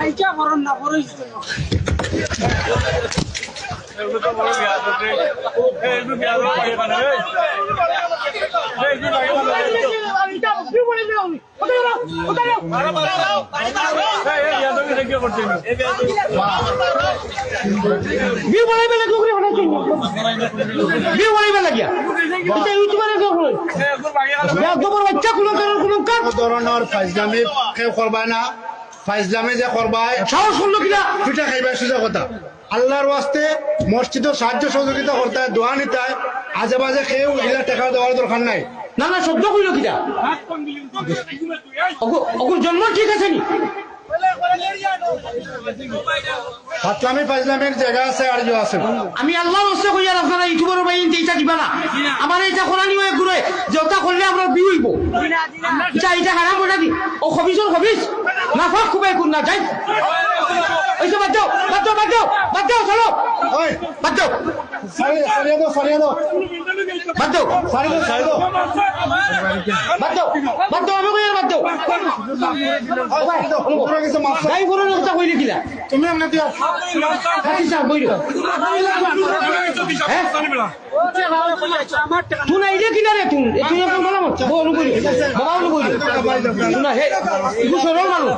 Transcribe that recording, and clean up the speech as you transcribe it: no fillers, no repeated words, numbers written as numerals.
এইটা বরণ না বড়ই ধরনের ফাইজলামি কেউ করবায় না, ফাইজলামি যে করবায় সাহস করলো কিনা পিঠা খাইবার সুযোগ কথা। আল্লাহর ওয়াস্তে মসজিদের সাহায্য সহযোগিতা করতে হয়, দোয়া নিতে হয়, আজে বাজে কেউ এগুলা টাকা দেওয়ার দরকার নাই। না না শব্দ কইল কিনা ওগুর জন্ম ঠিক আছে নি ফাতলামি ফাইজলামির জায়গা আছে আর যে আছে। আমি আল্লাহর ওয়াস্তে কই আর আপনারা ইউটিউবের ভাই এইটা দিবা না। আমার এইটা কোরআনি হয়ে ঘুরে যেটা করলে আমরা বিয়ে হইব এটা হারাম করে দি ও খবিসর খবিস না ফাক খুবে কোন না যাই এইসব বাদ দাও বাদ দাও বাদ দাও বাদ দাও চলো ওই বাদ দাও সারিয়া দাও সারিয়া দাও বাদ দাও সারিয়া দাও সারিয়া দাও বাদ দাও বাদ দাও আমি কই আর বাদ দাও উপরে কিছু মাফ গাই ফোনের কথা কইলে কিলা তুমি এমনি দিয়া হাতি সাহ কইল হ্যাঁ তুই না ইলে কিনা রে তুই তুই এখন বলা মত বল কইল বাবা বল কইল তুই না হে ইগু সরল মানুষ